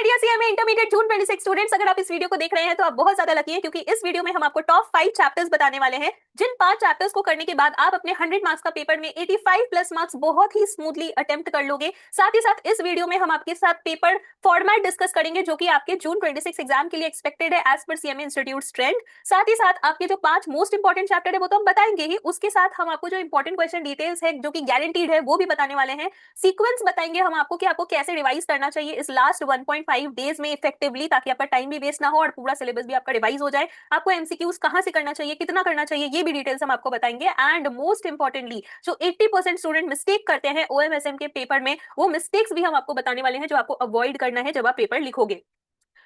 Dear CMA intermediate जून 26 students, अगर आप इस वीडियो को देख रहे हैं तो आप बहुत ज्यादा लकी हैं, क्योंकि इस वीडियो में हम आपको टॉप 5 चैप्टर्स बताने वाले हैं, जिन 5 चैप्टर्स को करने के बाद आप अपने 100 मार्क्स का पेपर में 85 प्लस मार्क्स बहुत ही स्मूथली अटेम्प्ट कर लोगे। साथ ही साथ इस वीडियो में हम आपके साथ पेपर फॉर्मेट डिस्कस करेंगे, जो कि आपके जून 26 एग्जाम के लिए एक्सपेक्टेड है as per CMA institute trend. साथ ही साथ आपके जो 5 मोस्ट इंपॉर्टेंट चैप्टर है वो तो हम बताएंगे ही, उसके साथ हम आपको जो इंपॉर्टेंट क्वेश्चन डिटेल्स है जो कि गारंटीड है वो भी बताने वाले हैं। सीक्वेंस बताएंगे हम आपको कि आपको कैसे रिवाइज करना चाहिए इस लास्ट 1.5 डेज में इफेक्टिवली, ताकि आपका टाइम भी वेस्ट ना हो और पूरा सिलेबस भी आपका रिवाइज हो जाए। आपको एमसीक्यूज कहां से करना चाहिए, कितना करना चाहिए, ये भी डिटेल्स हम आपको बताएंगे। एंड मोस्ट इंपॉर्टेंटली, जो 80% स्टूडेंट मिस्टेक करते हैं ओएमएसएम के पेपर में, वो मिस्टेक्स भी हम आपको बताने वाले हैं जो आपको अवॉइड करना है जब आप पेपर लिखोगे।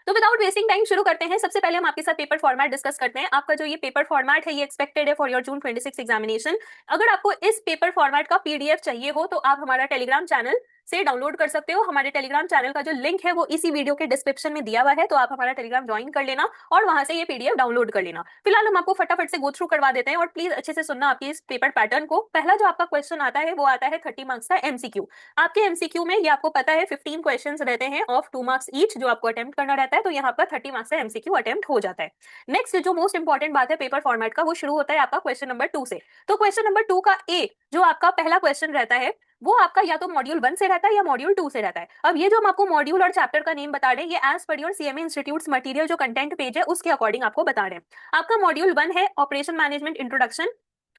तो विदाउट वेस्टिंग टाइम शुरू करते हैं। सबसे पहले हम आपके साथ पेपर फॉर्मेट डिस्कस करते हैं। आपका जो ये पेपर फॉर्मेट है ये एक्सपेक्टेड है फॉर योर जून 26 एग्जामिनेशन। अगर आपको इस पेपर फॉर्मेट का पीडीएफ चाहिए हो तो आप हमारा टेलीग्राम चैनल से डाउनलोड कर सकते हो। हमारे टेलीग्राम चैनल का जो लिंक है वो इसी वीडियो के डिस्क्रिप्शन में दिया हुआ है, तो आप हमारा टेलीग्राम ज्वाइन कर लेना और वहां से ये पीडीएफ डाउनलोड कर लेना। फिलहाल हम आपको फटाफट से गो थ्रू करवा देते हैं और प्लीज अच्छे से सुनना आपके इस पेपर पैटर्न को। पहला जो आपका क्वेश्चन आता है वो आता है 30 मार्क्स का एमसीक्यू। आपके एमसीक्यू में ये आपको पता है 15 क्वेश्चन रहते हैं ऑफ 2 मार्क्स ईच, जो आपको अटेम्प्ट करना रहता है, तो यहाँ पर 30 मार्क्स का एमसीक्यू अटेम्प्ट हो जाता है। नेक्स्ट जो मोस्ट इंपॉर्टेंट बात है पेपर फॉर्मेट का, वो शुरू होता है आपका क्वेश्चन नंबर 2 से। तो क्वेश्चन नंबर 2 का ए जो आपका पहला क्वेश्चन रहता है वो आपका या तो मॉड्यूल 1 से रहता है या मॉड्यूल 2 से रहता है। अब ये जो हम आपको मॉड्यूल और चैप्टर का नेम बता रहे हैं, ये as per your CMA institutes material जो कंटेंट पेज है उसके अकॉर्डिंग आपको बता रहे हैं। आपका मॉड्यूल 1 है ऑपरेशन मैनेजमेंट इंट्रोडक्शन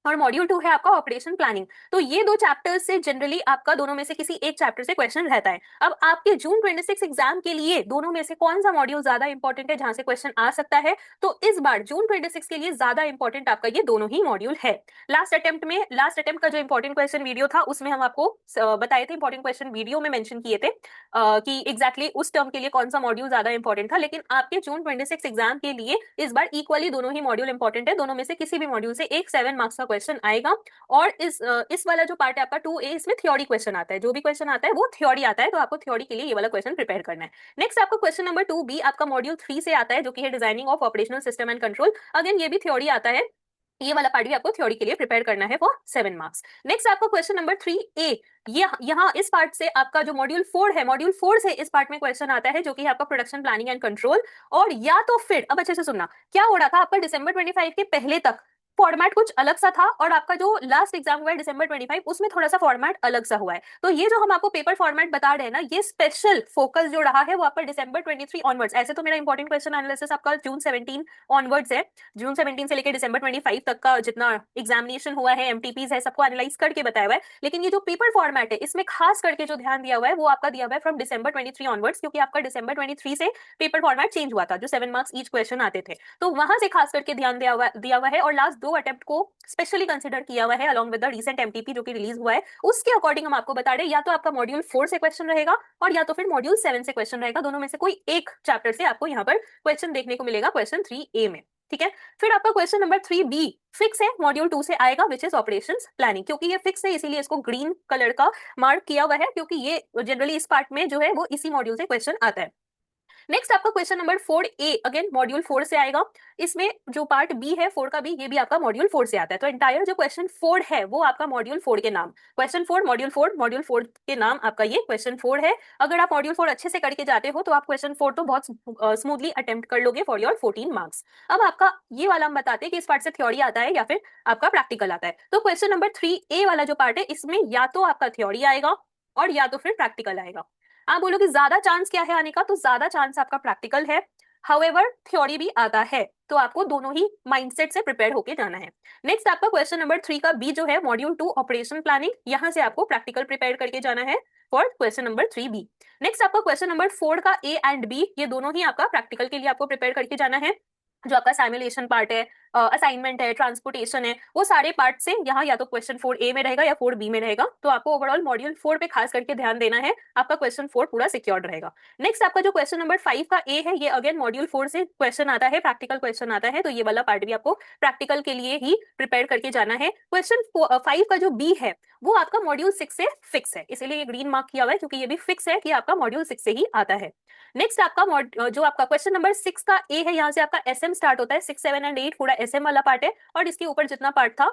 और मॉड्यूल 2 है आपका ऑपरेशन प्लानिंग। तो ये दो चैप्टर्स से जनरली आपका दोनों में से किसी एक चैप्टर से क्वेश्चन रहता है। अब आपके जून 26 एग्जाम के लिए दोनों में से कौन सा मॉड्यूल ज्यादा इंपॉर्टेंट है जहां से क्वेश्चन आ सकता है, तो इस बार जून 26 के लिए ज्यादा इंपॉर्टेंट आपका ये दोनों ही मॉड्यूल है। लास्ट अटेम्प्ट का जो इंपॉर्टेंट क्वेश्चन वीडियो था उसमें हम आपको बताए थे, इंपॉर्टेंट क्वेश्चन वीडियो में मेंशन किए थे कि एग्जैक्टली उस टर्म के लिए कौन सा मॉड्यूल ज्यादा इंपॉर्टेंट था। लेकिन आपके जून 26 एग्जाम के लिए इस बार इक्वली दोनों ही मॉड्यूल इंपॉर्टेंट है। दोनों में से किसी भी मॉड्यूल से एक 7 मार्क्स का क्वेश्चन आएगा। और इस वाला जो पार्ट है आपका 2A, इसमें थ्योरी क्वेश्चन आता है। जो भी क्वेश्चन आता है वो थ्योरी आता है, तो आपको थ्योरी के लिए ये वाला क्वेश्चन प्रिपेयर करना है। नेक्स्ट आपको क्वेश्चन नंबर 2B आपका मॉड्यूल 3 से आता है, जो कि है designing of operational system and control. Again ये भी थ्योरी आता है, ये वाला पार्ट भी आपको थ्योरी के लिए प्रिपेयर करना है फॉर 7 मार्क्स। नेक्स्ट आपका क्वेश्चन नंबर 3A, ये यहाँ इस पार्ट से आपका जो मॉड्यूल 4 है, मॉड्यूल 4 से इस पार्ट में क्वेश्चन आता है, जो कि है आपका प्रोडक्शन प्लानिंग एंड कंट्रोल। और या तो फिर अब अच्छे से सुनना, क्या हो रहा था आपका दिसंबर 25 के पहले तक फॉर्मेट कुछ अलग सा था, और आपका जो लास्ट एग्जाम हुआ है दिसंबर 25 उसमें थोड़ा सा फॉर्मेट अलग सा हुआ है। तो ये जो हम आपको पेपर फॉर्मेट बता रहे हैं ना, ये स्पेशल फोकस जो रहा है वो आपका दिसंबर 23 ऑनवर्ड्स। ऐसे तो मेरा इंपॉर्टेंट क्वेश्चन एनालिसिस आपका जून 17 ऑनवर्ड्स है। जून 17 से लेकर दिसंबर 25 तक का जितना एग्जामिनेशन हुआ है, एमटीपीज है, सबको एनालाइज करके बताया हुआ है। लेकिन ये जो पेपर फॉर्मेट है इसमें खास करके जो ध्यान दिया हुआ है वो आपका दिया हुआ है फ्रॉम दिसंबर 23 ऑनवर्ड्स, क्योंकि आपका दिसंबर 23 से पेपर फॉर्मेट चेंज हुआ था, जो 7 मार्क्स ईच क्वेश्चन आते थे, तो वहां से खास करके ध्यान दिया हुआ है। और लास्ट 2 अटेम्प्ट को स्पेशली कंसीडर किया हुआ है along with the recent MTP जो कि रिलीज हुआ है। उसके अकॉर्डिंग हम आपको बता रहे हैं, या तो आपका मॉड्यूल 4 से क्वेश्चन रहेगा और या तो फिर मॉड्यूल 7 से क्वेश्चन रहेगा। दोनों में से कोई एक चैप्टर से आपको यहाँ पर क्वेश्चन देखने को मिलेगा क्वेश्चन 3A में। ठीक है, फिर आपका क्वेश्चन नंबर 3B फिक्स है, मॉड्यूल 2 से आएगा, विच इज ऑपरेशंस प्लानिंग। क्योंकि ये फिक्स है इसीलिए इसको ग्रीन कलर का मार्क किया हुआ है, क्योंकि ये जनरली इस पार्ट में जो है वो इसी मॉड्यूल से क्वेश्चन आता है। नेक्स्ट आपका question number 4A again module 4 से आएगा। इसमें जो पार्ट बी है 4 का भी, ये भी आपका मॉड्यूल 4 से आता है। तो एंटायर जो क्वेश्चन 4 है वो आपका मॉड्यूल 4 के नाम, क्वेश्चन 4 मॉड्यूल 4 के नाम आपका ये क्वेश्चन 4 है। अगर आप मॉड्यूल 4 अच्छे से करके जाते हो तो आप क्वेश्चन 4 तो बहुत स्मूथली अटेम्प्ट कर लोगे फॉर योर 14 मार्क्स। अब आपका ये वाला हम बताते हैं कि इस पार्ट से थ्योरी आता है या फिर आपका प्रैक्टिकल आता है। तो क्वेश्चन नंबर 3A वाला जो पार्ट है इसमें या तो आपका थ्योरी आएगा और या तो फिर प्रैक्टिकल आएगा। आप बोलोगे ज्यादा चांस क्या है आने का, तो ज्यादा चांस आपका प्रैक्टिकल है, हाउएवर थ्योरी भी आता है, तो आपको दोनों ही माइंडसेट से प्रिपेयर होके जाना है। नेक्स्ट आपका क्वेश्चन नंबर 3 का बी जो है मॉड्यूल 2 ऑपरेशन प्लानिंग, यहां से आपको प्रैक्टिकल प्रिपेयर करके जाना है for question number 3B। Next आपका क्वेश्चन नंबर 4 का A एंड B, ये दोनों ही आपका प्रैक्टिकल के लिए आपको प्रिपेयर करके जाना है। जो आपका साइमुलेशन पार्ट है, असाइनमेंट है, ट्रांसपोर्टेशन है, वो सारे पार्ट से यहाँ या तो क्वेश्चन 4A में रहेगा या 4B में रहेगा। तो आपको ओवरऑल मॉड्यूल 4 पे खास करके ध्यान देना है, आपका क्वेश्चन 4 पूरा सिक्योर्ड रहेगा। नेक्स्ट आपका जो क्वेश्चन नंबर 5 का A है, ये अगेन मॉड्यूल 4 से क्वेश्चन आता है, प्रैक्टिकल क्वेश्चन आता है, तो ये वाला पार्ट भी आपको प्रैक्टिकल के लिए ही प्रिपेयर करके जाना है। क्वेश्चन 5 का जो B है वो आपका मॉड्यूल 6 से फिक्स है, इसीलिए ये ग्रीन मार्क किया हुआ है, क्योंकि ये भी फिक्स है कि आपका मॉड्यूल 6 से ही आता है। नेक्स्ट आपका जो आपका क्वेश्चन नंबर 6 का A है, यहाँ से आपका SM स्टार्ट होता है, 6, 7 एंड 8 पूरा SM वाला पार्ट है, और इसके ऊपर जितना पार्ट था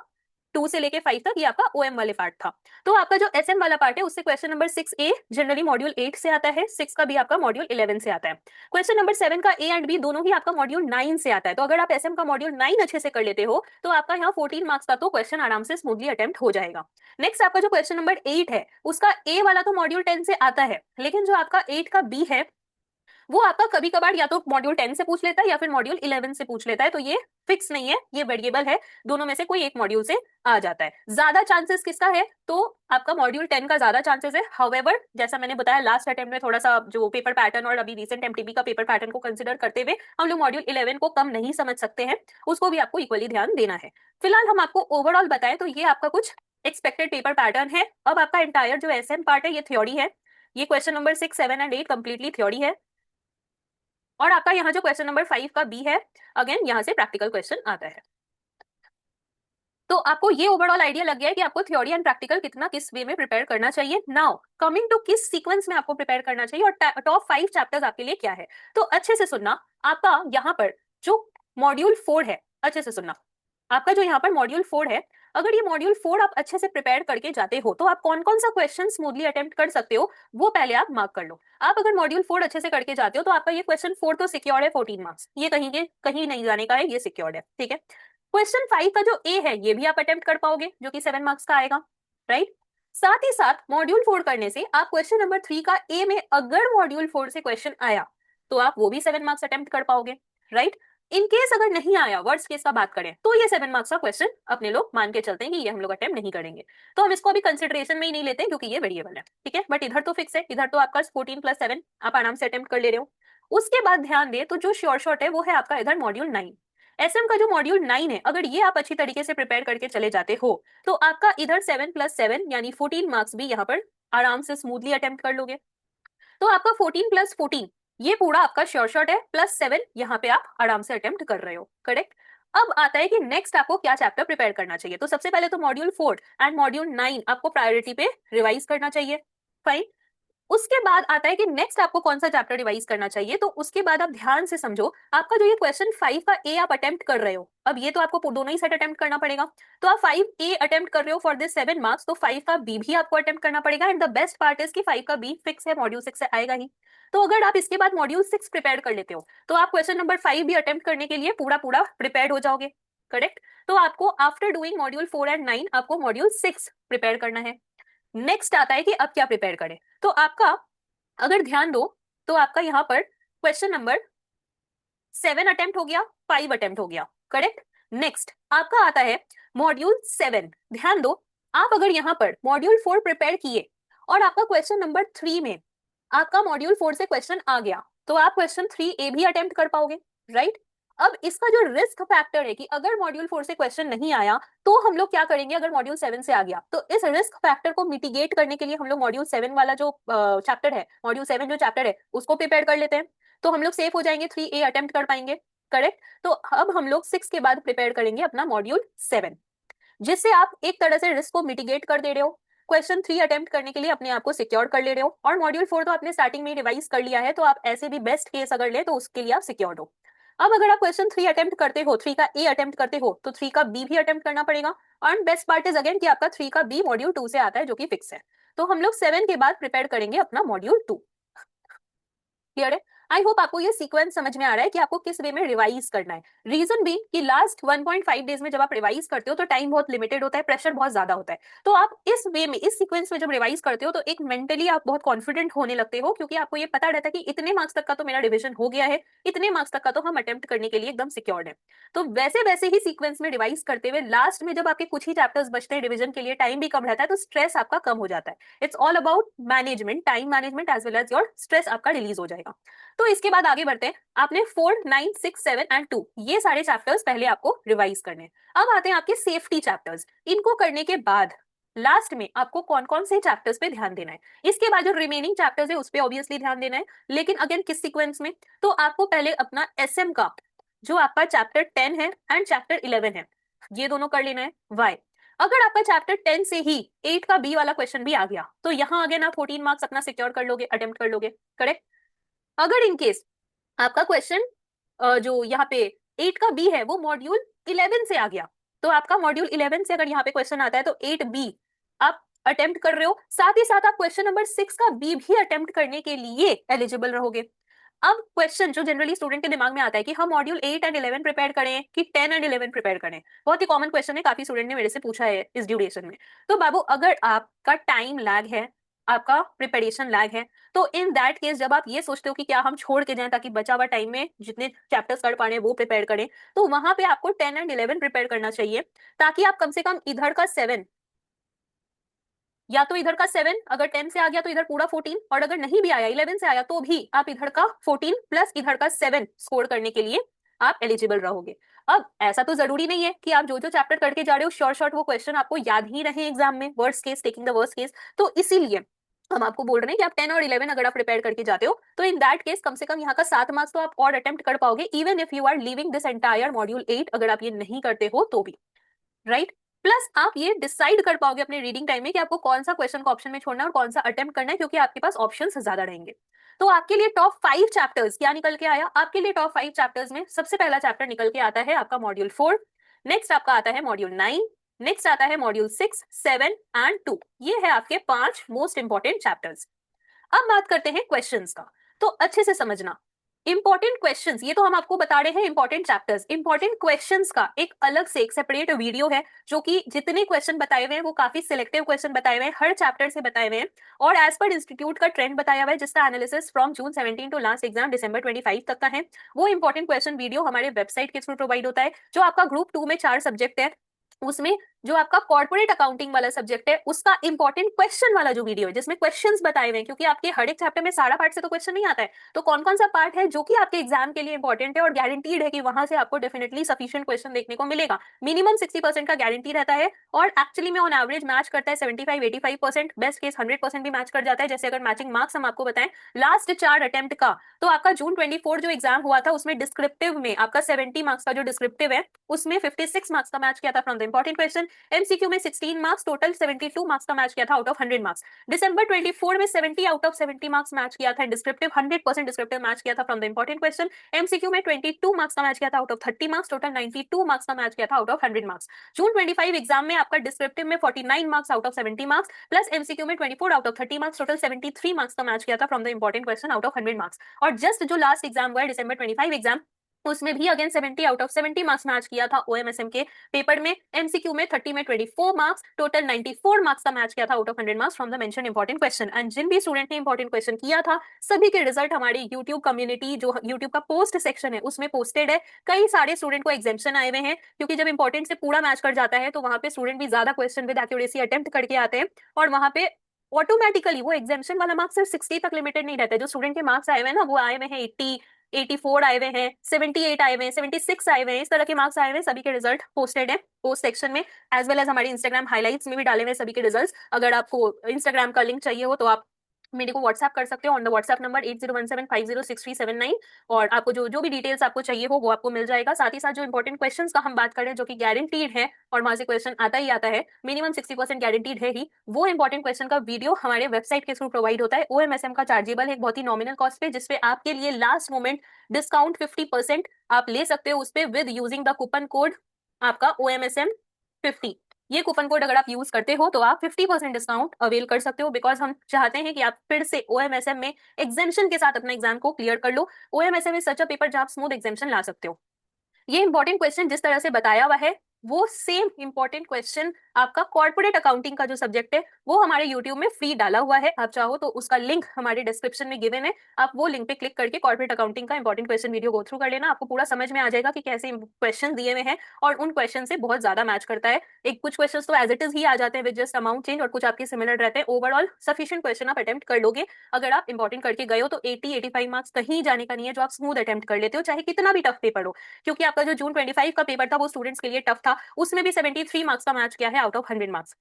2 से लेके 5 तक ये आपका ओएम वाले पार्ट था। तो आपका जो एसएम वाला पार्ट है उससे question number 6A generally module 8 से आता है, 6 का भी आपका मॉड्यूल 11 से आता है। क्वेश्चन नंबर 7 का ए एंड बी दोनों ही आपका मॉड्यूल 9 से आता है। तो अगर आप एसएम का मॉड्यूल 9 अच्छे से कर लेते हो तो आपका यहाँ 14 मार्क्स का तो क्वेश्चन आराम से स्मूथली अटेम्प्ट हो जाएगा। नेक्स्ट आपका जो क्वेश्चन नंबर 8 है उसका ए वाला तो मॉड्यूल 10 से आता है, लेकिन जो आपका 8 का बी है वो आपका कभी कभार या तो मॉड्यूल 10 से पूछ लेता है या फिर मॉड्यूल 11 से पूछ लेता है। तो ये फिक्स नहीं है, ये वेरिएबल है, दोनों में से कोई एक मॉड्यूल से आ जाता है। ज्यादा चांसेस किसका है, तो आपका मॉड्यूल 10 का ज्यादा चांसेस है। हाउएवर जैसा मैंने बताया लास्ट अटेम्प्ट में थोड़ा सा जो पेपर पैटर्न और अभी रिसेंट एमटीबी का पेपर पैटर्न को कंसिडर करते हुए हम लोग मॉड्यूल 11 को कम नहीं समझ सकते हैं, उसको भी आपको इक्वली ध्यान देना है। फिलहाल हम आपको ओवरऑल बताएं तो ये आपका कुछ एक्सपेक्टेड पेपर पैटर्न है। अब आपका एंटायर जो एसएम पार्ट है ये थ्योरी है, ये question number 6, 7 and 8 completely theory है। और आपका यहाँ जो क्वेश्चन नंबर 5 का बी है, अगेन यहाँ से प्रैक्टिकल क्वेश्चन आता है। तो आपको ये ओवरऑल आइडिया लग गया है कि आपको थ्योरी एंड प्रैक्टिकल कितना किस वे में प्रिपेयर करना चाहिए। नाउ कमिंग टू किस सीक्वेंस में आपको प्रिपेयर करना चाहिए और टॉप 5 चैप्टर्स आपके लिए क्या है, तो अच्छे से सुनना। आपका यहाँ पर जो मॉड्यूल 4 है, अच्छे से सुनना, आपका जो यहाँ पर मॉड्यूल 4 है, अगर ये मॉड्यूल 4 आप अच्छे से प्रिपेयर करके जाते हो तो आप कौन कौन सा क्वेश्चन स्मूथली अटेम्प्ट कर सकते हो वो पहले आप मार्क कर लो। आप अगर मॉड्यूल 4 अच्छे से करके जाते हो तो आपका ये क्वेश्चन 4 तो सिक्योर है, 14 मार्क्स, ये कहीं नहीं जाने का है, ये सिक्योर्ड है, ठीक है। क्वेश्चन 5 का जो ए है ये भी आप अटेम्प्ट कर पाओगे जो कि 7 मार्क्स का आएगा, राइट। साथ ही साथ मॉड्यूल 4 करने से आप क्वेश्चन नंबर 3 का ए में अगर मॉड्यूल 4 से क्वेश्चन आया तो आप वो भी 7 मार्क्स अटेम्प्ट कर पाओगे, राइट। इन केस अगर नहीं आया, वर्स्ट केस का बात करें, तो ये 7 मार्क्स का क्वेश्चन अपने लोग मान के चलते हैं कि ये हम लोग अटेम्प्ट नहीं करेंगे, तो हम इसको अभी कंसिडरेशन में ही नहीं लेते क्योंकि ये वेरिएबल है, ठीक है। बट इधर तो फिक्स है, इधर तो आपका 14 + 7 आप आराम से अटेम्प्ट कर ले रहे हो। उसके बाद ध्यान दे तो जो श्योर शॉट है वो है आपका इधर मॉड्यूल 9। एसएम का जो मॉड्यूल 9 है, अगर ये आप अच्छी तरीके से प्रिपेयर करके चले जाते हो तो आपका इधर 7 + 7 यानी 14 मार्क्स भी यहाँ पर आराम से स्मूथली अटेम्प्ट कर लोगे। तो आपका 14 + 14 ये पूरा आपका श्योर शॉट है, +7 यहाँ पे आप आराम से अटेम्प्ट कर रहे हो, करेक्ट। अब आता है कि नेक्स्ट आपको क्या चैप्टर प्रिपेयर करना चाहिए। तो सबसे पहले तो मॉड्यूल 4 एंड मॉड्यूल 9 आपको प्रायोरिटी पे रिवाइज करना चाहिए, फाइन। उसके बाद आता है कि नेक्स्ट आपको कौन सा चैप्टर रिवाइज करना चाहिए। तो उसके बाद आप ध्यान से समझो, आपका जो ये क्वेश्चन 5 का ए आप अटेम्प्ट कर रहे हो, अब ये तो आपको दोनों ही सेट अटेम्प्ट करना पड़ेगा। तो आप 5A अटेम्प्ट कर रहे हो फॉर दिस 7 मार्क्स, तो 5 का बी भी आपको अटेम्प्ट करना पड़ेगा। And the best part is कि 5 का बी फिक्स है, मॉड्यूल 6 से आएगा ही। तो अगर आप इसके बाद मॉड्यूल 6 प्रिपेयर कर लेते हो तो आप क्वेश्चन नंबर 5 भी अटेम्प्ट करने के लिए पूरा पूरा प्रिपेयर हो जाओगे, करेक्ट। तो आपको आफ्टर डूइंग मॉड्यूल 4 एंड 9 आपको मॉड्यूल 6 प्रिपेयर करना है। नेक्स्ट आता है कि अब क्या प्रिपेयर करें। तो आपका अगर ध्यान दो तो आपका यहाँ पर क्वेश्चन नंबर 7 अटेम्प्ट हो गया, 5 अटेम्प्ट हो गया, करेक्ट। नेक्स्ट आपका आता है मॉड्यूल 7। ध्यान दो, आप अगर यहाँ पर मॉड्यूल 4 प्रिपेयर किए और आपका क्वेश्चन नंबर 3 में आपका मॉड्यूल 4 से क्वेश्चन आ गया तो आप क्वेश्चन 3A भी अटेम्प्ट कर पाओगे, राइट। अब इसका जो रिस्क फैक्टर है कि अगर मॉड्यूल 4 से क्वेश्चन नहीं आया तो हम लोग क्या करेंगे, अगर मॉड्यूल 7 से आ गया तो इस रिस्क फैक्टर को मिटिगेट करने के लिए हम लोग मॉड्यूल 7 वाला जो चैप्टर है, मॉड्यूल 7 जो चैप्टर है उसको प्रिपेयर कर लेते हैं, तो हम लोग सेफ हो जाएंगे, 3A अटेम्प्ट कर पाएंगे, करेक्ट। तो अब हम लोग 6 के बाद प्रिपेयर करेंगे अपना मॉड्यूल 7, जिससे आप एक तरह से रिस्क को मिटिगेट कर दे रहे हो, क्वेश्चन 3 अटेम्प्ट करने के लिए अपने आप को सिक्योर कर ले रहे हो। और मॉड्यूल 4 तो आपने स्टार्टिंग में रिवाइज कर लिया है, तो आप ऐसे भी बेस्ट केस अगर ले तो उसके लिए आप सिक्योर्ड हो। अब अगर आप क्वेश्चन 3 अटेम्प्ट करते हो, 3 का ए अटेम्प्ट करते हो, तो 3 का बी भी अटेम्प्ट करना पड़ेगा। और बेस्ट पार्ट इज अगेन कि आपका 3 का बी मॉड्यूल 2 से आता है जो कि फिक्स है। तो हम लोग 7 के बाद प्रिपेयर करेंगे अपना मॉड्यूल 2, क्लियर है। आई होप आपको ये सीक्वेंस समझ में आ रहा है कि आपको किस वे में रिवाइज करना है। रीजन भी कि लास्ट 1.5 डेज में जब आप रिवाइज करते हो तो टाइम बहुत लिमिटेड होता है, प्रेशर बहुत ज्यादा होता है। तो आप इस वे में, इस सीक्वेंस में जब रिवाइज करते हो तो एक मेंटली आप बहुत कॉन्फिडेंट होने लगते हो, क्योंकि आपको ये पता रहता है कि इतने मार्क्स तक का तो मेरा रिविजन हो गया है, इतने मार्क्स तक का तो हम अटेम्प्ट करने के लिए एकदम सिक्योर्ड है। तो वैसे वैसे ही सीक्वेंस में रिवाइज करते हुए लास्ट में जब आपके कुछ ही चैप्टर्स बचते हैं, रिविजन के लिए टाइम भी कम रहता है, तो स्ट्रेस आपका कम हो जाता है। It's all about management, time management as well as your stress आपका रिलीज हो जाएगा। तो इसके बाद आगे बढ़ते हैं। आपने 4, 9, 6, 7 एंड 2 ये सारे चैप्टर्स पहले आपको रिवाइज करने हैं। अब आते हैं आपके सेफ्टी चैप्टर्स। इनको करने के बाद लास्ट में आपको कौन कौन से चैप्टर्स पे ध्यान देना है, इसके बाद जो रिमेनिंग चैप्टर्स है उस पे ऑब्वियसली ध्यान देना है, लेकिन अगेन किस सीक्वेंस में। तो आपको पहले अपना एसएम का जो आपका चैप्टर 10 है एंड चैप्टर 11 है ये दोनों कर लेना है। वाई, अगर आपका चैप्टर 10 से ही 8 का बी वाला क्वेश्चन भी आ गया तो यहाँ अगेन आप 14 मार्क्स अपना सिक्योर कर लोगे, अटेम्प्ट कर लोगे, करेक्ट। अगर इन केस आपका क्वेश्चन जो यहाँ पे 8 का बी है वो मॉड्यूल 11 से आ गया तो आपका मॉड्यूल 11 से अगर यहाँ पे क्वेश्चन आता है तो 8B आप अटेम्प्ट कर रहे हो, साथ ही साथ आप क्वेश्चन नंबर 6 का बी भी अटेम्प्ट करने के लिए एलिजिबल रहोगे। अब क्वेश्चन जो जनरली स्टूडेंट के दिमाग में आता है कि हम मॉड्यूल 8 एंड 11 प्रिपेयर करें कि 10 एंड 11 प्रिपेयर करें, बहुत ही कॉमन क्वेश्चन है, काफी स्टूडेंट ने मेरे से पूछा है इस ड्यूरेशन में। तो बाबू अगर आपका टाइम लैग है, आपका प्रिपरेशन लैग है, तो इन दैट केस जब आप ये सोचते हो कि क्या हम छोड़ के जाएं ताकि बचा हुआ टाइम में जितने चैप्टर्स कर पा रहे हैं वो प्रिपेयर करें, तो वहां पे आपको 10 एंड 11 प्रिपेयर करना चाहिए, ताकि आप कम से कम इधर का 7 या तो इधर का 7, अगर 10 से आ गया तो इधर पूरा 14, और अगर नहीं भी आया 11 से आया तो भी आप इधर का 14 प्लस इधर का 7 स्कोर करने के लिए आप एलिजिबल रहोगे। अब ऐसा तो जरूरी नहीं है कि आप जो जो चैप्टर करके जा रहे हो शॉर्ट शॉर्ट वो क्वेश्चन आपको याद ही रहे एग्जाम में, worst case taking the worst case. तो इसीलिए हम आपको बोल रहे हैं कि आप 10 और 11 अगर आप प्रिपेयर करके जाते हो तो इन दैट केस कम से कम यहाँ का 7 मार्क्स तो आप और अटेम्प्ट कर पाओगे, even if you are living this entire module 8, अगर आप ये नहीं करते हो तो भी, राइट। प्लस आप ये डिसाइड कर पाओगे अपने रीडिंग टाइम में कि आपको कौन सा क्वेश्चन को ऑप्शन में छोड़ना है और कौन सा अटेम्प्ट करना है, क्योंकि आपके पास ऑप्शंस ज्यादा रहेंगे। तो आपके लिए टॉप 5 चैप्टर्स क्या निकल के आया, आपके लिए टॉप 5 चैप्टर्स में सबसे पहला चैप्टर निकल के आता है आपका मॉड्यूल 4, नेक्स्ट आपका आता है मॉड्यूल 9, नेक्स्ट आता है मॉड्यूल 6, 7 एंड 2। ये है आपके 5 मोस्ट इंपॉर्टेंट चैप्टर्स। अब बात करते हैं क्वेश्चंस का, तो अच्छे से समझना इंपॉर्टेंट क्वेश्चंस, ये तो हम आपको बता रहे हैं इंपॉर्टेंट चैप्टर्स, इंपॉर्टेंट क्वेश्चंस का एक अलग से एक सेपरेट वीडियो है जो कि जितने क्वेश्चन बताए हुए हैं वो काफी सिलेक्टिव क्वेश्चन बताए हुए हैं, हर चैप्टर से बताए हुए हैं और एज पर इंस्टीट्यूट का ट्रेंड बताया हुआ है, जिसका analysis from June 17 to last exam December 25 तक का है। वो इंपॉर्टेंट क्वेश्चन वीडियो हमारे वेबसाइट के थ्रू प्रोवाइड होता है। जो आपका ग्रुप 2 में 4 सब्जेक्ट है उसमें जो आपका कॉर्पोरेट अकाउंटिंग वाला सब्जेक्ट है उसका इंपॉर्टेंट क्वेश्चन वाला जो वीडियो है जिसमें क्वेश्चंस बताए हुए हैं, क्योंकि आपके हर एक चैप्टर में सारा पार्ट से तो क्वेश्चन नहीं आता है, तो कौन कौन सा पार्ट है जो कि आपके एग्जाम के लिए इंपॉर्टेंट है और गारंटीड है कि वहां से आपको डेफिनेटली सफिशिएंट क्वेश्चन देखने को मिलेगा, मिनिमम 60% का गारंटी रहता है और एक्चुअली में ऑन एवरेज मैच करता है 75-85%, बेस्ट केस 100% भी मैच कर जाता है। जैसे अगर मैचिंग मार्क्स हम आपको बताएं लास्ट 4 अटेम्प्ट का, तो आपका जून 24 जो एग्जाम हुआ था उसमें डिस्क्रिप्टिव में आपका 70 मार्क्स का जो डिस्क्रिप्टिव है उसमें 56 मार्क्स का मैच किया था from the important question, MCQ में 16 मार्क्स, टोटल 72 मार्क्स का मैच किया था आउट ऑफ 100 मार्क्स, दिसंबर 24 में 70 आउट ऑफ 70 मार्क्स मैच किया था डिस्क्रिप्टिव, 100% डिस्क्रिप्टिव मैच किया था from the important question, MCQ में 22 मार्क्स का मैच किया था out of 30 marks, total 92 marks का मैच किया था out of 100 marks. June 25 exam में आपका डिस्क्रिप्टिव में 49 marks out of 70 marks plus MCQ में 24 out of 30 marks, total 73 marks का मैच किया था from the important question out of 100 marks. और जस्ट जो लास्ट एग्जाम हुआ है दिसंबर 25 एग्जाम उसमें भी again 70 out of 70 marks match किया था ओएमएसएम के पेपर में, एमसीक्यू में 30 में 24 मार्क्स, टोटल 94 मार्क्स का मैच किया था out of 100 marks from the mention important question. And जिन भी स्टूडेंट ने इंपॉर्टेंट क्वेश्चन किया था सभी के रिजल्ट हमारे यूट्यूब कम्युनिटी जो यूट्यूब का पोस्ट सेक्शन है उसमें पोस्टेड है। कई सारे स्टूडेंट को एग्जामेशन आए हुए हैं क्योंकि जब इंपॉर्टेंट से पूरा मैच कर जाता है तो वहां पे स्टूडेंट भी ज्यादा क्वेश्चन विद एक्यूरेसी अटेम्प्ट करके आते हैं और वहां पे ऑटोमेटिकली वो एग्जामेशन वाला मार्क्स सिर्फ 60 तक लिमिटेड नहीं रहता है। जो स्टूडेंट के मार्क्स आए हुए हैं ना वो आए हुए हैं 80, 84 आए हुए हैं, 78 आए हुए हैं, 76 आए हुए हैं, इस तरह के मार्क्स आए हुए हैं, सभी के रिजल्ट पोस्टेड है पोस्ट सेक्शन में, एज वेल एज हमारे इंस्टाग्राम हाइलाइट्स में भी डाले हुए सभी के रिजल्ट्स। अगर आपको इंस्टाग्राम का लिंक चाहिए हो तो आप मेरे को व्हाट्सएप कर सकते हो ऑन द व्हाट्सएप नंबर 8017506379 और आपको जो जो भी डिटेल्स आपको चाहिए हो वो आपको मिल जाएगा। साथ ही साथ जो इंपॉर्टेंट क्वेश्चंस का हम बात कर रहे हैं जो कि गारंटीड है और वहां से क्वेश्चन आता ही आता है, मिनिमम 60% गारंटीड है ही, वो इंपॉर्टेंट क्वेश्चन का वीडियो हमारे वेबसाइट के थ्रू प्रोवाइड होता है। ओएमएसएम का चार्जेबल है एक बहुत ही नॉमिनल कॉस्ट पे, जिसपे आपके लिए लास्ट मोमेंट डिस्काउंट 50% आप ले सकते हो उस पे with using the coupon code आपका OMSM50। ये कूपन कोड अगर आप यूज करते हो तो आप 50% डिस्काउंट अवेल कर सकते हो, बिकॉज हम चाहते हैं कि आप फिर से ओएमएसएम में एग्जामेशन के साथ अपना एग्जाम को क्लियर कर लो। ओएमएसएम इज सच अ पेपर जहां आप स्मूथ एग्जामेशन ला सकते हो। ये इंपॉर्टेंट क्वेश्चन जिस तरह से बताया हुआ है वो सेम इंपॉर्टेंट क्वेश्चन आपका कॉर्पोरेट अकाउंटिंग का जो सब्जेक्ट है वो हमारे यूट्यूब में फ्री डाला हुआ है, आप चाहो तो उसका लिंक हमारे डिस्क्रिप्शन में गिवन है, आप वो लिंक पे क्लिक करके कॉर्पोरेट अकाउंटिंग का important question video go through कर लेना, आपको पूरा समझ में आ जाएगा कि कैसे क्वेश्चन दिए हुए हैं और उन क्वेश्चन से बहुत ज्यादा मैच करता है। एक कुछ क्वेश्चन तो एज इट इज ही आ जाते हैं विद जस्ट अमाउंट चेंज और कुछ आपके सिमिलर रहते हैं। ओवरऑल सफिशिएंट क्वेश्चन आप अटेम्प्ट कर लोगे अगर आप इंपॉर्टेंट करके गए हो तो 80-85 मार्क्स कहीं जाने का नहीं है जो आप स्मूथ अटेम्प्ट कर लेते हो चाहे कितना भी टफ पेपर हो, क्योंकि आपका जो जून 25 का पेपर था वो स्टूडेंट्स के लिए टफ था, उसमें भी 73 मार्क्स का मैच किया है आउट ऑफ 100 मार्क्स,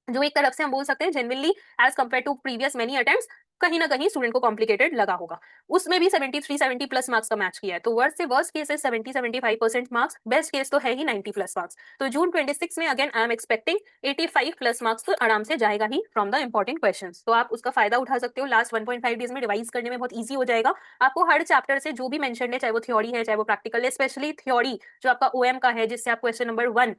जो एक तरफ से हम बोल सकते हैं genuinely as compare to previous many attempts कहीं ना कहीं स्टूडेंट को कॉम्प्लिकेटेड लगा होगा। उसमें भी 73 70 प्लस मार्क्स का मैच किया है, तो वर्स्ट से वर्स्ट केस है 70-75% मार्क्स, बेस्ट केस तो है ही 90 प्लस मार्क्स। तो जून 26 में again I am expecting 85 plus marks तो आराम से जाएगा ही फ्रॉम द इंपॉर्टेंट क्वेश्चंस, तो आप उसका फायदा उठा सकते हो। लास्ट 1.5 डेज में रिवाइज करने में बहुत ईजी हो जाएगा, आपको हर चैप्टर से जो भी मेंशन है चाहे वो थ्योरी है चाहे वो प्रैक्टिकल है, स्पेशली थ्योरी जो आपका ओएम का है जिससे आप क्वेश्चन नंबर 1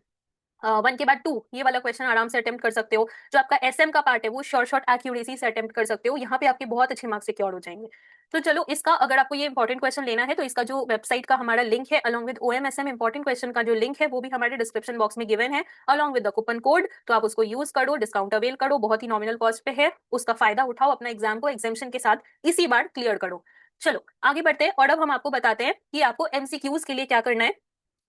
वन के बाद टू, ये वाला क्वेश्चन आराम से अटेम्प्ट कर सकते हो। जो आपका एसएम का पार्ट है वो शॉर्ट एक्यूरेसी से अटेम्प्ट कर सकते हो, यहाँ पे आपके बहुत अच्छे मार्क्स सिक्योर हो जाएंगे। तो चलो, इसका अगर आपको ये इंपॉर्टेंट क्वेश्चन लेना है तो इसका जो वेबसाइट का हमारा लिंक है अलॉन्ग विद ओएमएसएम इंपॉर्टेंट क्वेश्चन का जो लिंक है वो भी हमारे डिस्क्रिप्शन बॉक्स में गिवन है along with the coupon code. तो आप उसको यूज करो, डिस्काउंट अवेल करो, बहुत ही नॉमिनल कॉस्ट पे है, उसका फायदा उठाओ, अपना एग्जाम को एग्जामिशन के साथ इसी बार क्लियर करो। चलो आगे बढ़ते हैं और अब हम आपको बताते हैं कि आपको एमसीक्यूज के लिए क्या करना है।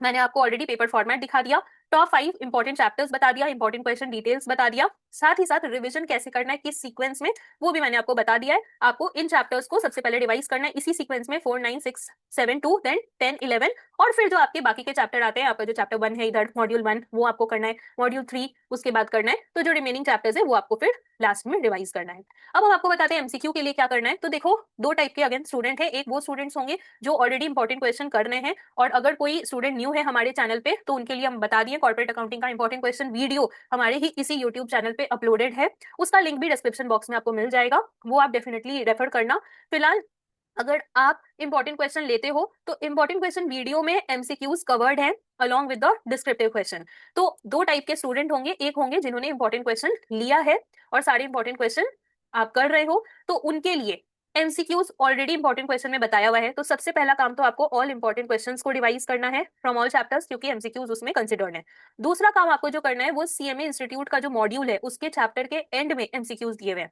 मैंने आपको ऑलरेडी पेपर फॉर्मेट दिखा दिया, टॉप 5 इंपॉर्टेंट चैप्टर्स बता दिया, इंपॉर्टेंट क्वेश्चन डिटेल्स बता दिया, साथ ही साथ रिवीजन कैसे करना है किस सीक्वेंस में वो भी मैंने आपको बता दिया है। आपको इन चैप्टर्स को सबसे पहले रिवाइज करना है इसी सीक्वेंस में 4 9 6 7 2 देन 10 11, और फिर जो आपके बाकी के चैप्टर आते हैं, आपका जो चैप्टर 1 है इधर मॉड्यूल 1 वो आपको करना है, मॉड्यूल 3 उसके बाद करना है, तो जो रिमेनिंग चैप्टर्स है वो आपको फिर लास्ट में रिवाइज करना है। अब हम आपको बताते हैं एमसीक्यू के लिए क्या करना है। तो देखो, दो टाइप के अगेन स्टूडेंट है, एक वो स्टूडेंट्स होंगे जो ऑलरेडी इंपॉर्टेंट क्वेश्चन कर रहे हैं, और अगर कोई स्टूडेंट न्यू है हमारे चैनल पे तो उनके लिए हम बता दिए कॉर्पोरेट अकाउंटिंग का इंपॉर्टेंट क्वेश्चन वीडियो हमारे ही इसी यूट्यूब चैनल पे अपलोडेड है, उसका लिंक भी डिस्क्रिप्शन बॉक्स में आपको मिल जाएगा, वो आप डेफिनेटली रेफर करना। फिलहाल अगर आप इंपॉर्टेंट क्वेश्चन लेते हो तो इंपॉर्टेंट क्वेश्चन वीडियो में एमसीक्यूज कवर्ड है along with the descriptive question. तो दो टाइप के स्टूडेंट होंगे, एक होंगे जिन्होंने इंपॉर्टेंट क्वेश्चन लिया है और सारे इंपॉर्टेंट क्वेश्चन आप कर रहे हो, तो उनके लिए एमसीक्यूज ऑलरेडी इंपॉर्टेंट क्वेश्चन में बताया हुआ है। तो सबसे पहला काम तो आपको ऑल इंपॉर्टेंट क्वेश्चंस को रिवाइज करना है फ्रॉम ऑल चैप्टर्स, क्योंकि एमसीक्यूज उसमें कंसिडर्ड है। दूसरा काम आपको जो करना है वो सीएमए इंस्टीट्यूट का जो मॉड्यूल है उसके चैप्टर के एंड में एमसीक्यूज दिए हुए हैं,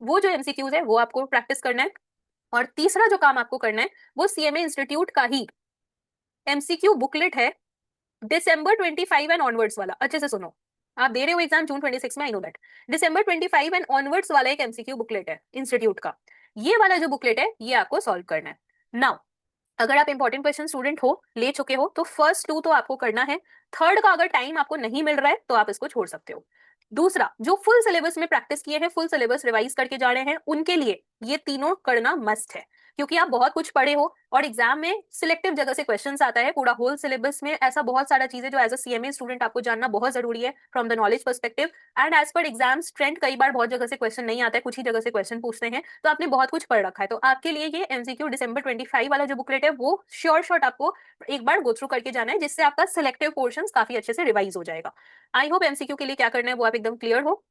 वो जो एमसीक्यूज है वो आपको प्रैक्टिस करना है। और तीसरा जो काम आपको करना है वो सीएमए इंस्टीट्यूट का ही एमसीक्यू बुकलेट है दिसंबर 25 एंड ऑनवर्ड्स वाला। अच्छे से सुनो, आप दे रहे हो एग्जाम जून 26 में, I know that. December 25 and onwards वाला एक एमसीक्यू बुकलेट है इंस्टीट्यूट का, ये वाला जो बुकलेट है ये आपको सॉल्व करना है। नाउ अगर आप इंपॉर्टेंट क्वेश्चन स्टूडेंट हो, ले चुके हो, तो फर्स्ट टू तो आपको करना है, थर्ड का अगर टाइम आपको नहीं मिल रहा है तो आप इसको छोड़ सकते हो। दूसरा, जो फुल सिलेबस में प्रैक्टिस किए हैं, फुल सिलेबस रिवाइज करके जा रहे हैं, उनके लिए ये तीनों करना मस्ट है, क्योंकि आप बहुत कुछ पढ़े हो और एग्जाम में सिलेक्टिव जगह से क्वेश्चंस आता है, पूरा होल सिलेबस में ऐसा बहुत सारा चीजें जो एज अ सीएमए स्टूडेंट आपको जानना बहुत जरूरी है from the knowledge perspective. And as per exams trend कई बार बहुत जगह से क्वेश्चन नहीं आता है, कुछ ही जगह से क्वेश्चन पूछते हैं, तो आपने बहुत कुछ पढ़ रखा है। तो आपके लिए ये एमसीक्यू दिसंबर 25 वाला जो बुकलेट है वो श्योर शॉट आपको एक बार गो थ्रू करके जाना है, जिससे आपका सिलेक्टिव पोर्शन काफी अच्छे से रिवाइज हो जाएगा। आई होप एमसीक्यू के लिए क्या करना है वो आप एकदम क्लियर हो।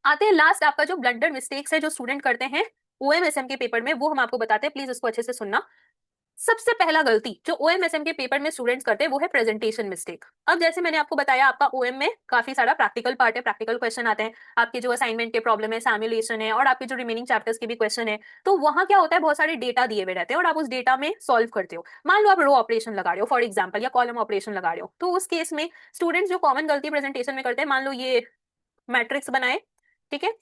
आते हैं लास्ट, आपका जो ब्लंडर मिस्टेक्स है जो स्टूडेंट करते हैं ओएमएसएम के पेपर में, वो हम आपको बताते हैं, प्लीज इसको अच्छे से सुनना। सबसे पहला गलती जो ओएमएसएम के पेपर में स्टूडेंट्स करते हैं वो है प्रेजेंटेशन मिस्टेक। अब जैसे मैंने आपको बताया, आपका ओएम में काफी सारा प्रैक्टिकल पार्ट है, प्रैक्टिकल क्वेश्चन आते हैं, आपके जो असाइनमेंट के प्रॉब्लम है, सैम्युलेशन है, और आपके जो रिमेनिंग चैप्टर्स के भी क्वेश्चन है, तो वहां क्या होता है, बहुत सारे डेटा दिए हुए रहते हैं और आप उस डेटा में सॉल्व करते हो। मान लो आप रो ऑपरेशन लगा रहे हो फॉर एग्जाम्पल, या कॉलम ऑपरेशन लगा रहे हो, तो उस केस में स्टूडेंट्स जो कॉमन गलती प्रेजेंटेशन में करते हैं, मान लो ये मैट्रिक्स बनाए, ठीक है,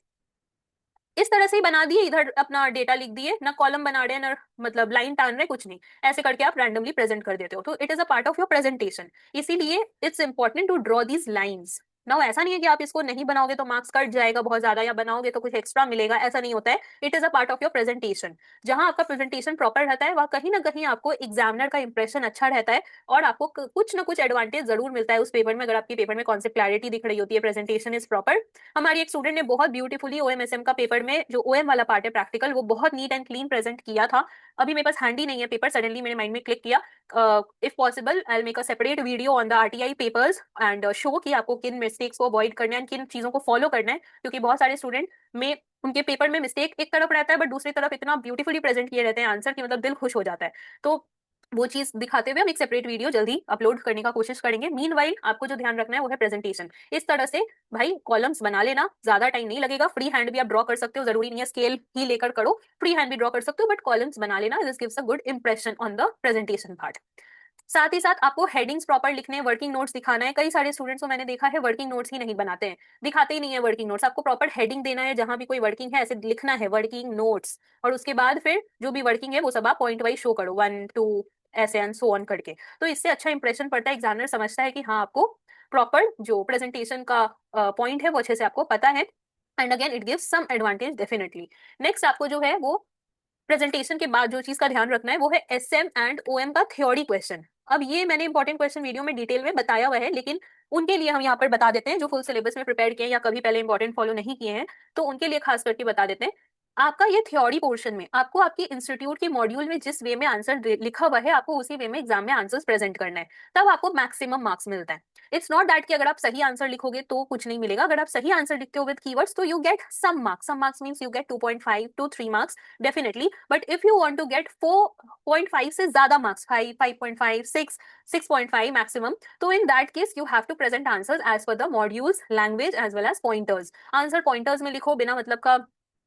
इस तरह से ही बना दिए, इधर अपना डेटा लिख दिए, ना कॉलम बना रहे ना मतलब लाइन टान रहे, कुछ नहीं, ऐसे करके आप रैंडमली प्रेजेंट कर देते हो, तो it is a part of your presentation. इसीलिए it's important to draw these lines. Now ऐसा नहीं है कि आप इसको नहीं बनाओगे तो मार्क्स कट जाएगा बहुत ज्यादा, या बनाओगे तो कुछ एक्स्ट्रा मिलेगा, ऐसा नहीं होता है। It is a part of your presentation. जहां आपका प्रेजेंटेशन प्रॉपर रहता है वहां कहीं ना कहीं आपको एग्जामिनर का इंप्रेशन अच्छा रहता है, और आपको कुछ ना कुछ एडवांटेज जरूर मिलता है उस पेपर में, अगर आपके पेपर में कॉन्सेप्ट क्लैरिटी दिख रही होती है, प्रेजेंटेशन इज प्रॉपर। हमारी एक स्टूडेंट ने बहुत ब्यूटीफुली ओएमएसएम का पेपर में जो ओएम वाला पार्ट है प्रैक्टिकल, वो बहुत नीट एंड क्लीन प्रेजेंट किया था। अभी मेरे पास हैंडी नहीं है पेपर, सडनली मेरे माइंड में क्लिक किया, if possible I will make a separate video on the RTI papers and show कि आपको किन मिस्टेक्स को अवॉइड करना है, किन चीजों को फॉलो करना है, क्योंकि बहुत सारे स्टूडेंट में उनके पेपर में मिस्टेक एक तरफ रहता है बट दूसरी तरफ इतना ब्यूटीफुली प्रेजेंट किए रहते हैं आंसर की मतलब दिल खुश हो जाता है। तो वो चीज दिखाते हुए हम एक सेपरेट वीडियो जल्दी अपलोड करने का कोशिश करेंगे। मीनवाइल आपको जो ध्यान रखना है वो है प्रेजेंटेशन। इस तरह से भाई कॉलम्स बना लेना, ज्यादा टाइम नहीं लगेगा, फ्री हैंड भी आप ड्रॉ कर सकते हो, जरूरी नहीं है स्केल ही लेकर करो, फ्री हैंड भी ड्रॉ कर सकते हो, बट कॉलम्स बना लेना, this gives a good impression on the presentation part. साथ ही साथ आपको हेडिंग्स प्रॉपर लिखने, वर्किंग नोट्स दिखाना है। कई सारे स्टूडेंट्स को मैंने देखा है वर्किंग नोट्स ही नहीं बनाते हैं, दिखाते ही नहीं है वर्किंग नोट्स। आपको प्रॉपर हेडिंग देना है, जहां भी कोई वर्किंग है ऐसे लिखना है वर्किंग नोट्स, और उसके बाद फिर जो भी वर्किंग है वो सब आप पॉइंट वाइज शो करो, 1 2 ऐसे एंड सो ऑन करके। तो इससे अच्छा इंप्रेशन पड़ता है, एग्जामिनर समझता है कि हाँ आपको प्रॉपर जो प्रेजेंटेशन का पॉइंट है वो अच्छे से आपको पता है, and again it gives some advantage definitely. Next आपको जो है वो प्रेजेंटेशन के बाद जो चीज का ध्यान रखना है वो है एसएम एंड ओएम का थ्योरी क्वेश्चन। अब ये मैंने इंपॉर्टेंट क्वेश्चन वीडियो में डिटेल में बताया हुआ है, लेकिन उनके लिए हम यहाँ पर बता देते हैं जो फुल सिलेबस में प्रिपेयर किए हैं या कभी पहले इंपॉर्टेंट फॉलो नहीं किए हैं, तो उनके लिए खास करके बता देते हैं। आपका ये थ्योरी पोर्शन में आपको आपके इंस्टीट्यूट के मॉड्यूल में जिस वे में आंसर लिखा हुआ है आपको उसी वे में एग्जाम में आंसर्स प्रेजेंट करना है, तब आपको मैक्सिमम मार्क्स मिलता है। इट्स नॉट दैट कि अगर आप सही आंसर लिखोगे तो कुछ नहीं मिलेगा। अगर आप सही आंसर लिखते हो विद कीवर्ड्स तो you get some marks. Some marks means you get 2.5 to 3 marks definitely. But if you want to get 4.5 से ज्यादा मार्क्स, 5, 5.5, 6, 6.5 मैक्सिमम, तो in that case you have to present answers as per the modules language as well as pointers. Answer pointers में लिखो, बिना मतलब का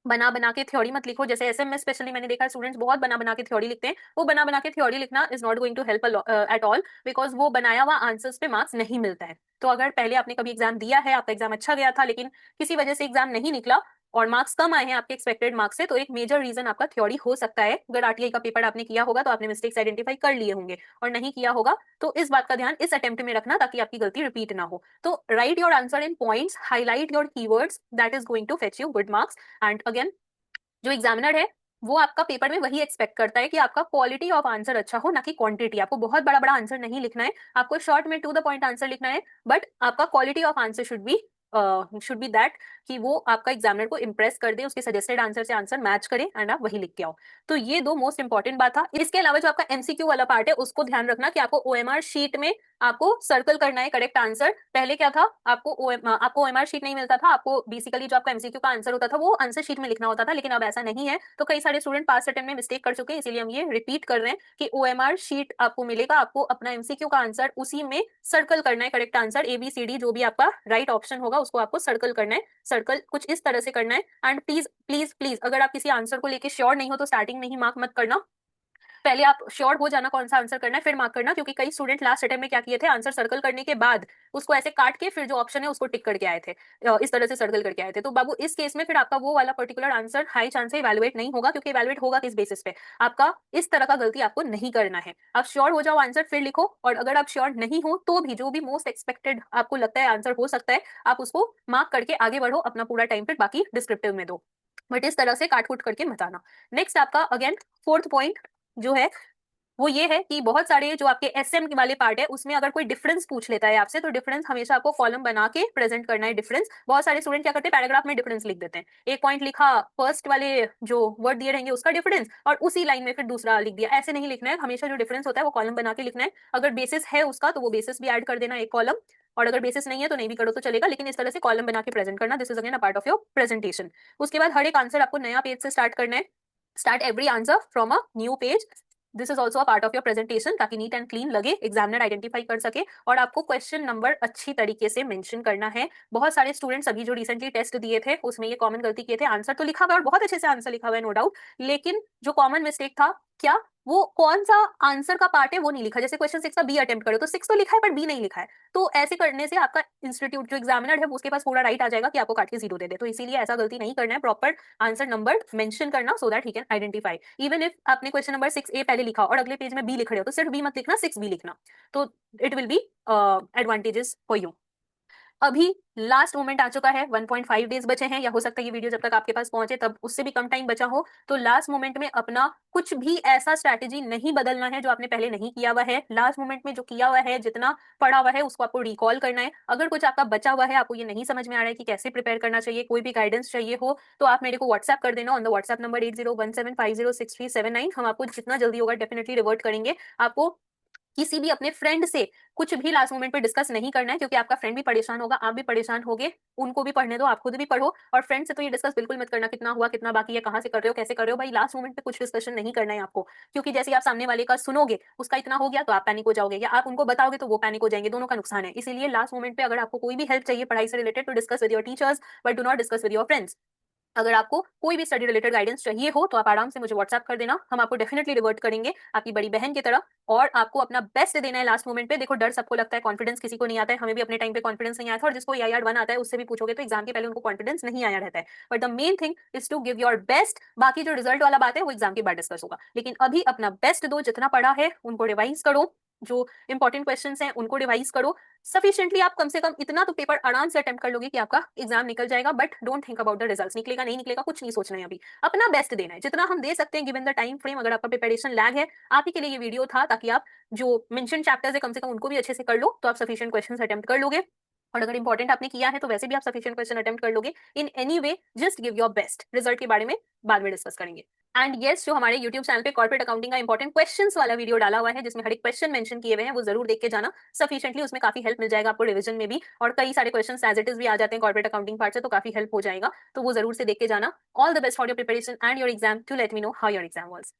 बना बना के थ्योरी मत लिखो। जैसे एसएम में स्पेशली मैंने देखा स्टूडेंट्स बहुत बना बना के थ्योरी लिखते हैं। वो बना बना के थ्योरी लिखना is not going to help at all, because वो बनाया हुआ आंसर्स पे मार्क्स नहीं मिलता है। तो अगर पहले आपने कभी एग्जाम दिया है, आपका एग्जाम अच्छा गया था लेकिन किसी वजह से एग्जाम नहीं निकला और मार्क्स कम आए हैं आपके एक्सपेक्टेड मार्क्स से, तो एक मेजर रीजन आपका थ्योरी हो सकता है। अगर आरटीआई का पेपर आपने किया होगा तो आपने मिस्टेक्स आइडेंटिफाई कर लिए होंगे, और नहीं किया होगा तो इस बात का ध्यान इस अटेम्प्ट में रखना ताकि आपकी गलती रिपीट ना हो। तो write your answer in points, highlight your keywords, that is going to fetch you good marks. And again, जो एग्जामिनर है वो आपका पेपर में वही एक्सपेक्ट करता है कि आपका क्वालिटी ऑफ आंसर अच्छा हो, ना कि क्वांटिटी। आपको बहुत बड़ा बड़ा आंसर नहीं लिखना है, आपको शॉर्ट में टू द पॉइंट आंसर लिखना है, बट आपका quality of answer should be that कि वो आपका एग्जामिनर को इंप्रेस कर दे, उसके सजेस्टेड आंसर से आंसर मैच करे एंड आप वही लिख के आओ। तो ये दो मोस्ट इंपॉर्टेंट बात था। इसके अलावा जो आपका एमसीक्यू वाला पार्ट है उसको ध्यान रखना कि आपको ओएमआर शीट में आपको सर्कल करना है करेक्ट आंसर। पहले क्या था, आपको ओएमआर शीट नहीं मिलता था, आपको बेसिकली जो आपका एमसीक्यू का आंसर होता था वो आंसर शीट में लिखना होता था, लेकिन अब ऐसा नहीं है। तो कई सारे स्टूडेंट पास अटेम्प्ट में मिस्टेक कर चुके हैं, इसीलिए हम ये रिपीट कर रहे हैं कि ओएमआर शीट आपको मिलेगा, आपको अपना एमसीक्यू का आंसर उसी में सर्कल करना है, करेक्ट आंसर ABCD जो भी आपका राइट ऑप्शन होगा उसको आपको सर्कल करना है। सर्कल कुछ इस तरह से करना है। एंड प्लीज प्लीज प्लीज, अगर आप किसी आंसर को लेके श्योर नहीं हो तो स्टार्टिंग में ही मार्क मत करना। पहले आप श्योर हो जाना कौन सा आंसर करना है फिर मार्क करना, क्योंकि कई स्टूडेंट लास्ट अटेम्प्ट में क्या किए थे, आंसर सर्कल करने के बाद उसको ऐसे काट के फिर जो ऑप्शन है उसको टिक करके आए थे, इस तरह से सर्कल करके आए थे। तो बाबू इस केस में फिर आपका वो वाला पर्टिकुलर आंसर हाई चांस से इवेलुएट नहीं होगा, क्योंकि इवेलुएट होगा किस बेसिस पे, आपका इस तरह का गलती आपको नहीं करना है। आप श्योर हो जाओ आंसर फिर लिखो, और अगर आप श्योर नहीं हो तो भी जो भी मोस्ट एक्सपेक्टेड आपको लगता है आंसर हो सकता है आप उसको मार्क करके आगे बढ़ो, अपना पूरा टाइम फिर बाकी डिस्क्रिप्टिव में दो, बट इस तरह से काट कूट करके मत आना। नेक्स्ट आपका अगेन फोर्थ पॉइंट जो है वो ये है कि बहुत सारे जो आपके एसएम के वाले पार्ट है उसमें अगर कोई डिफरेंस पूछ लेता है आपसे, तो डिफरेंस हमेशा आपको कॉलम बना के प्रेजेंट करना है। डिफरेंस बहुत सारे स्टूडेंट क्या करते हैं, पैराग्राफ में डिफरेंस लिख देते हैं। एक पॉइंट लिखा, फर्स्ट वाले जो वर्ड दिए रहेंगे उसका डिफरेंस, और उसी लाइन में फिर दूसरा लिख दिया। ऐसे नहीं लिखना है, हमेशा जो डिफरेंस होता है वो कॉलम बना के लिखना है। अगर बेसिस है उसका तो वो बेसिस भी ऐड कर देना एक कॉलम, और अगर बेसिस नहीं है तो नहीं भी करो तो चलेगा, लेकिन इस तरह से कॉलम बना के प्रेजेंट करना। This is again a part of your presentation. उसके बाद हर एक आंसर आपको नया पेज से स्टार्ट करना है। Start every answer from a new page. This is also a part of your presentation, ताकि नीट एंड क्लीन लगे, एग्जामिनर आइडेंटिफाई कर सके। और आपको क्वेश्चन नंबर अच्छी तरीके से मेंशन करना है। बहुत सारे स्टूडेंट्स अभी जो रिसेंटली टेस्ट दिए थे उसमें ये कॉमन गलती किए थे, आंसर तो लिखा हुआ है और बहुत अच्छे से आंसर लिखा हुआ है नो डाउट, लेकिन जो कॉमन मिस्टेक था क्या, वो कौन सा आंसर का पार्ट है वो नहीं लिखा। जैसे क्वेश्चन 6 का बी अटेम्प्ट करो तो 6 तो लिखा है पर बी नहीं लिखा है, तो ऐसे करने से आपका इंस्टीट्यूट जो एग्जामिनर है उसके पास पूरा राइट आ जाएगा कि आपको काट के 0 दे दे। तो इसीलिए ऐसा गलती नहीं करना है, प्रॉपर आंसर नंबर मेंशन करना so that he can identify. Even if आपने क्वेश्चन नंबर 6A पहले लिखा और अगले पेज में बी लिख रहे हो तो सिर्फ बी मत लिखना, 6B लिखना, तो it will be advantages for you. अभी लास्ट मोमेंट आ चुका है, 1.5 डेज बचे हैं, या हो सकता है ये वीडियो जब तक आपके पास पहुंचे तब उससे भी कम टाइम बचा हो। तो लास्ट मोमेंट में अपना कुछ भी ऐसा स्ट्रैटेजी नहीं बदलना है जो आपने पहले नहीं किया हुआ है। लास्ट मोमेंट में जो किया हुआ है, जितना पढ़ा हुआ है उसको आपको रिकॉल करना है। अगर कुछ आपका बचा हुआ है, आपको ये नहीं समझ में आ रहा है कि कैसे प्रिपेयर करना चाहिए, कोई भी गाइडेंस चाहिए हो तो आप मेरे को व्हाट्सएप कर देना ऑन द व्हाट्सएप नंबर 8017506379। हम आपको जितना जल्दी होगा डेफिनेटली रिवर्ट करेंगे। आपको किसी भी अपने फ्रेंड से कुछ भी लास्ट मोमेंट पे डिस्कस नहीं करना है, क्योंकि आपका फ्रेंड भी परेशान होगा, आप भी परेशान होगे, उनको भी पढ़ने दो, आप खुद भी पढ़ो। और फ्रेंड से तो ये डिस्कस बिल्कुल मत करना कितना हुआ, कितना बाकी है, कहाँ से कर रहे हो, कैसे कर रहे हो। भाई लास्ट मोमेंट पे कुछ डिस्कशन नहीं करना है आपको, क्योंकि जैसे आप सामने वाले का सुनोगे उसका इतना हो गया तो आप पैनिक हो जाओगे, या आप उनको बताओगे तो वो पैनिक हो जाएंगे, दोनों का नुकसान है। इसीलिए लास्ट मोमेंट पे अगर आपको कोई भी हेल्प चाहिए पढ़ाई से रिलेटेड तो discuss with your teachers, but do not discuss with your friends. अगर आपको कोई भी स्टडी रिलेटेड गाइडेंस चाहिए हो तो आप आराम से मुझे व्हाट्सएप कर देना, हम आपको डेफिनेटली रिवर्ट करेंगे आपकी बड़ी बहन की तरह। और आपको अपना बेस्ट देना है लास्ट मोमेंट पे। देखो डर सबको लगता है, कॉन्फिडेंस किसी को नहीं आता है, हमें भी अपने टाइम पे कॉन्फिडेंस नहीं आया था, और जिसको AIR 1 आता है उससे भी पूछोगे तो एग्जाम के पहले उनको कॉन्फिडेंस नहीं आया रहता है। But the main thing is to give your best. बाकी जो रिजल्ट वाला बात है वो एग्जाम के बाद डिस्कस होगा, लेकिन अभी अपना बेस्ट दो, जितना पढ़ा है उनको रिवाइज करो, जो इंपॉर्टेंट क्वेश्चंस हैं उनको रिवाइज करो सफिशिएंटली। आप कम से कम इतना तो पेपर आराम से अटेम्प्ट कर लोगे कि आपका एग्जाम निकल जाएगा। But don't think about the results, निकलेगा नहीं निकलेगा कुछ नहीं सोचना है, अभी अपना बेस्ट देना है, जितना हम दे सकते हैं गिवन द टाइम फ्रेम। अगर आपका प्रिपरेशन लैग है, आप ही के लिए ये वीडियो था ताकि आप जो मेंशन चैप्टर्स है कम से कम उनको भी अच्छे से कर लो, तो आप सफिशिएंट क्वेश्चंस अटेम्प्ट कर लोगे। और अगर इंपॉर्टेंट आपने किया है तो वैसे भी आप सफिशिएंट क्वेश्चन अटेम्प्ट कर लोगे। In any way just give your best. Result के बारे में बाद में डिस्कस करेंगे। एंड येस, जो हमारे यूट्यूब चैनल पे कॉर्पोरेट अकाउंटिंग का इंपॉर्टेंट क्वेश्चंस वाला वीडियो डाला हुआ है जिसमें हर एक क्वेश्चन मेंशन किए हुए हैं, वो जरूर देख के जाना सफिशिएंटली। उसमें काफी हेल्प मिल जाएगा आपको रिवीजन में भी, और कई सारे क्वेश्चंस एज इट इज भी आ जाते हैं कॉर्पोरेट अकाउंटिंग पार्ट से, तो काफी हेल्प हो जाएगा। तो वो जरूर से देख के जाना। All the best for your preparation and your exam. Do let me know how your exam was.